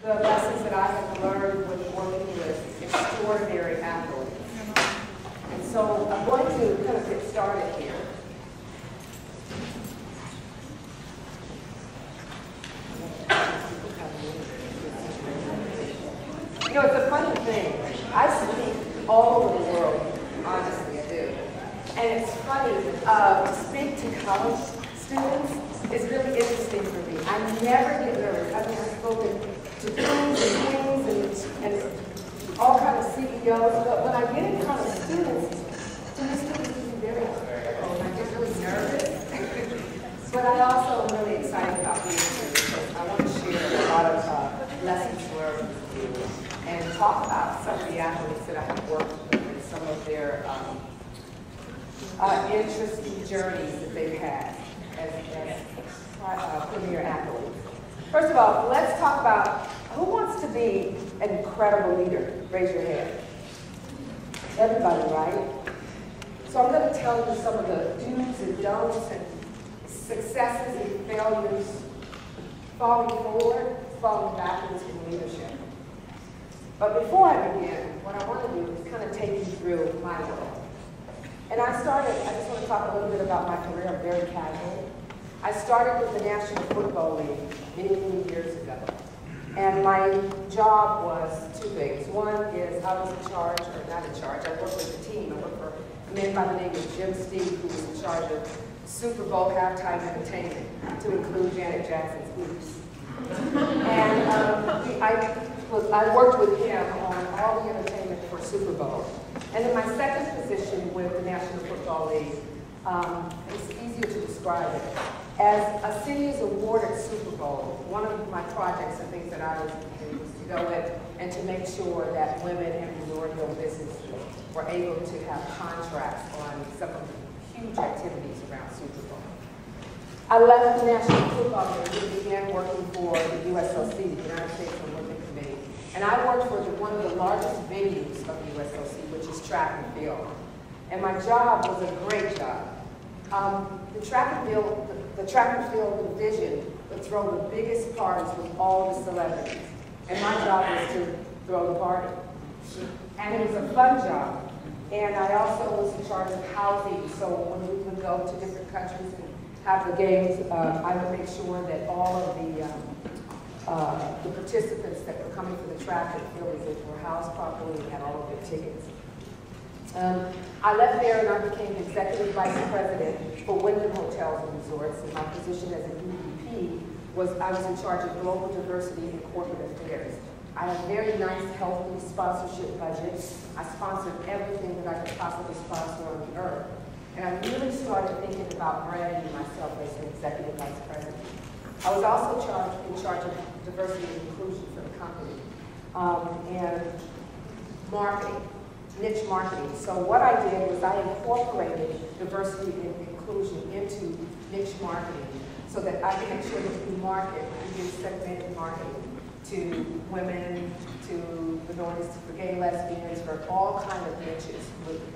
the lessons that I have learned with working with extraordinary athletes. And so I'm going to kind of get started here. You know, it's a funny thing. I speak all over the world, honestly, I do. And it's funny, speak to college students is really interesting for me. I never get nervous. I mean, I've spoken to kings and queens and all kinds of CEOs, but when I get in front of students, to me, students can be very critical, and I get really nervous. But I also am really excited about being here because I want to share a lot of lessons learned with you and talk about some of the athletes that I have worked with and some of their interesting journeys that they've had as premier athletes. First of all, let's talk about who wants to be an incredible leader. Raise your hand. Everybody, right? So I'm going to tell you some of the do's and don'ts and successes and failures, falling forward, falling backwards in leadership. But before I begin, what I want to do is kind of take you through my world. And I just want to talk a little bit about my career. I'm very casual. I started with the National Football League many, many years ago. And my job was two things. One is I was in charge, or not in charge, I worked with the team. I worked for a man by the name of Jim Steve, who was in charge of Super Bowl halftime entertainment, to include Janet Jackson's Oops. And I worked with him on all the entertainment for Super Bowl. And then my second position with the National Football League, it's easier to describe it. As a city is awarded Super Bowl, one of my projects and things that I was doing was to go in and to make sure that women and minority-owned businesses were able to have contracts on some of the huge activities around Super Bowl. I left the National Football League and began working for the USOC, the United States Olympic Committee. And I worked for one of the largest venues of the USOC, which is track and field. And my job was a great job. The track and field division would throw the biggest parties with all the celebrities. And my job was to throw the party. And it was a fun job. And I also was in charge of housing. So when we would go to different countries and have the games, I would make sure that all of the participants that were coming for the track and field were housed properly and had all of their tickets. I left there and I became executive vice president for Wyndham Hotels and Resorts, and my position as an EVP was I was in charge of global diversity and corporate affairs. I had a very nice, healthy sponsorship budget. I sponsored everything that I could possibly sponsor on the earth. And I really started thinking about branding myself as an executive vice president. I was also in charge of diversity and inclusion for the company and marketing. Niche marketing. So what I did was I incorporated diversity and inclusion into niche marketing so that I could make sure that we market, we did segmented marketing to women, to minorities, for gay, lesbians, for all kinds of niches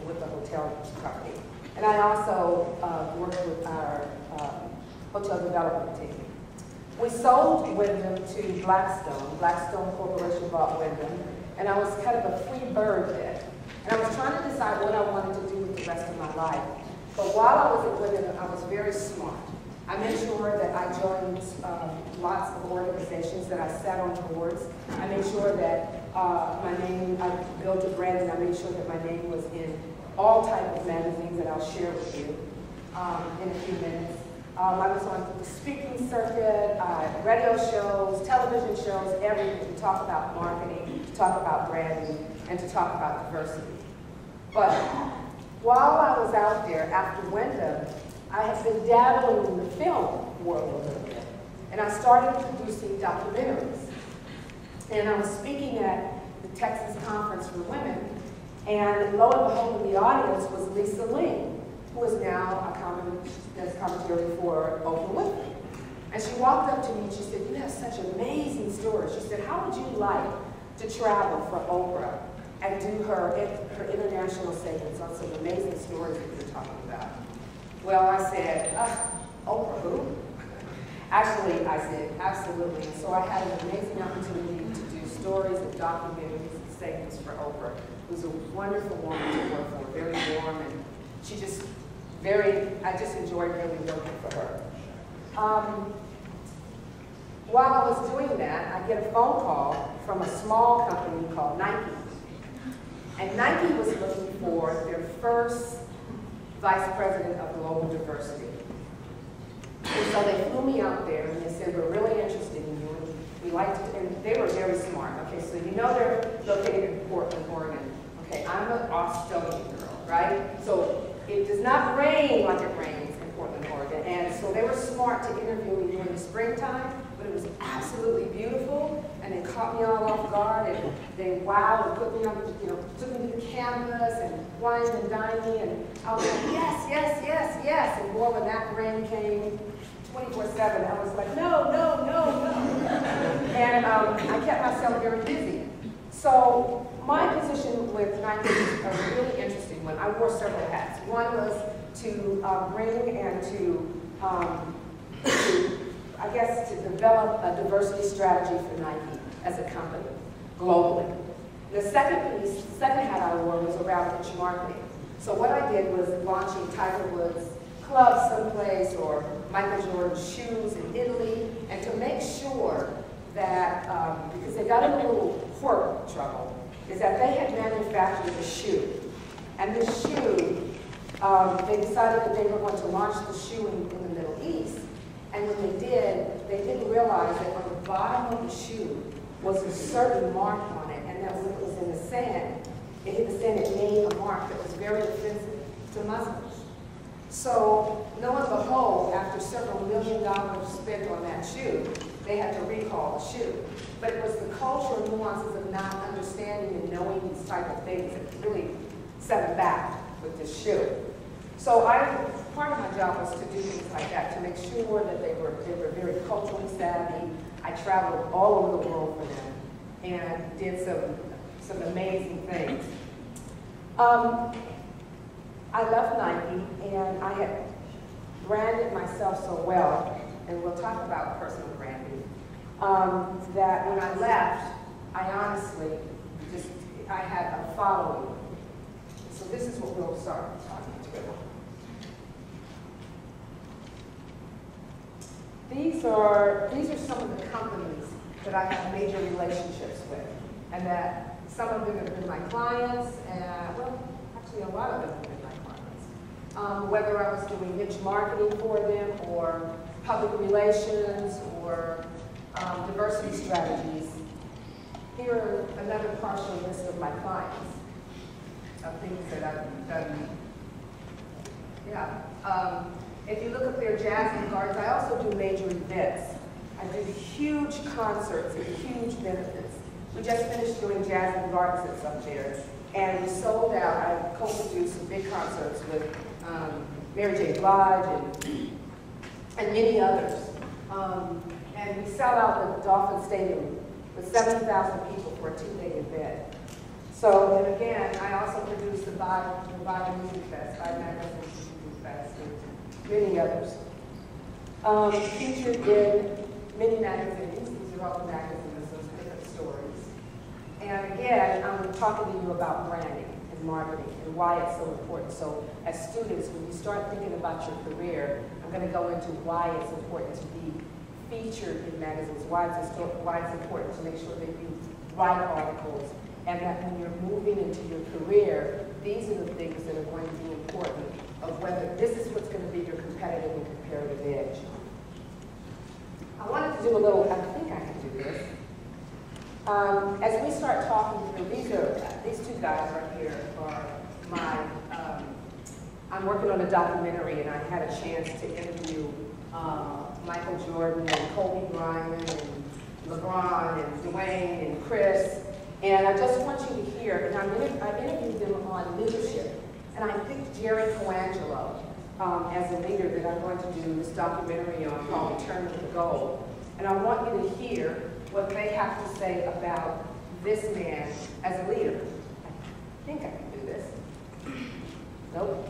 with the hotel company. And I also worked with our hotel development team. We sold Wyndham to Blackstone. Blackstone Corporation bought Wyndham, and I was kind of a free bird then. And I was trying to decide what I wanted to do with the rest of my life. But while I was at Wyndham, I was very smart. I made sure that I joined lots of organizations, that I sat on boards. I made sure that my name, I built a brand, and I made sure that my name was in all types of magazines that I'll share with you in a few minutes. I was on the speaking circuit, radio shows, television shows, everything to talk about marketing, to talk about branding, and to talk about diversity. But while I was out there after Wyndham, I had been dabbling in the film world a little bit. And I started producing documentaries. And I was speaking at the Texas Conference for Women, and lo and behold, in the audience was Lisa Ling, who is now a commentary for Oprah Winfrey. And she walked up to me and she said, "You have such amazing stories." She said, "How would you like to travel for Oprah and do her international segments on some amazing stories that you're talking about?" Well, I said, "Oprah who?" Actually, I said, absolutely. And so I had an amazing opportunity to do stories and documentaries and segments for Oprah. It was a wonderful woman to work for, very warm, and she just I just enjoyed really working for her. While I was doing that, I get a phone call from a small company called Nike. And Nike was looking for their first vice president of global diversity. And so they flew me out there and they said, we're really interested in you. And we like to, and they were very smart. Okay, so you know they're located in Portland, Oregon. Okay, I'm an Australian girl, right? So it does not rain like it rains in Portland, Oregon. And so they were smart to interview me during the springtime, but it was absolutely beautiful. And they caught me all off guard, and they wowed and put me on, took me to the campus and wined and dined me. And I was like, yes, yes, yes, yes. And boy, when that rain came 24/7, I was like, no, no, no, no. And I kept myself very busy. So my position with Nike was a really interesting one. I wore several hats. One was to bring and I guess, to develop a diversity strategy for Nike as a company, globally. The second hat I wore was around niche marketing. So what I did was launching Tiger Woods clubs someplace or Michael Jordan shoes in Italy, and to make sure that, because they got in a little quirk trouble, is that they had manufactured a shoe. And this shoe, they decided that they were going to launch the shoe in the Middle East. And when they didn't realize that on the bottom of the shoe was a certain mark on it, and that when it was in the sand, it hit the sand, it made a mark that was very offensive to Muslims. So, lo and behold, after several $1 million spent on that shoe, they had to recall the shoe. But it was the cultural nuances of not understanding and knowing these type of things that really set them back with this shoe. So part of my job was to do things like that, to make sure that they were very culturally savvy. I traveled all over the world for them and did some amazing things. I left Nike, and I had branded myself so well, and we'll talk about personal branding, that when I left, I honestly I had a following. So this is what we'll start talking about. These are some of the companies that I have major relationships with, and that some of them have been my clients, and well, actually a lot of them have been my clients. Whether I was doing niche marketing for them, or public relations, or diversity strategies. Here are another partial list of my clients, of things that I've done. Yeah. If you look at their jazz and gardens, I also do major events. I do huge concerts and huge benefits. We just finished doing jazz and gardens up there, and we sold out. I co-produced some big concerts with Mary J. Blige and many others. And we sell out the Dolphin Stadium with 70,000 people for a 2-day event. So, and again, I also produced the Bible Music Fest, Bible Magazine Music Fest, and many others. Featured in many magazines. These are all the magazines, those different stories. And again, I'm talking to you about branding and marketing and why it's so important. So as students, when you start thinking about your career, I'm going to go into why it's important to be featured in magazines, why it's important to make sure that you write articles, and that when you're moving into your career, these are the things that are going to be important of whether this is what's going to be your competitive and comparative edge. I wanted to do a little, I think I can do this. As we start talking through, these two guys right here are my, I'm working on a documentary, and I had a chance to interview Michael Jordan and Kobe Bryant and LeBron and Dwayne and Chris. And I just want you to hear, and I've interviewed them on leadership. And I picked Jerry Coangelo as a leader that I'm going to do this documentary on called Return to the Goal. And I want you to hear what they have to say about this man as a leader. I think I can do this. Nope.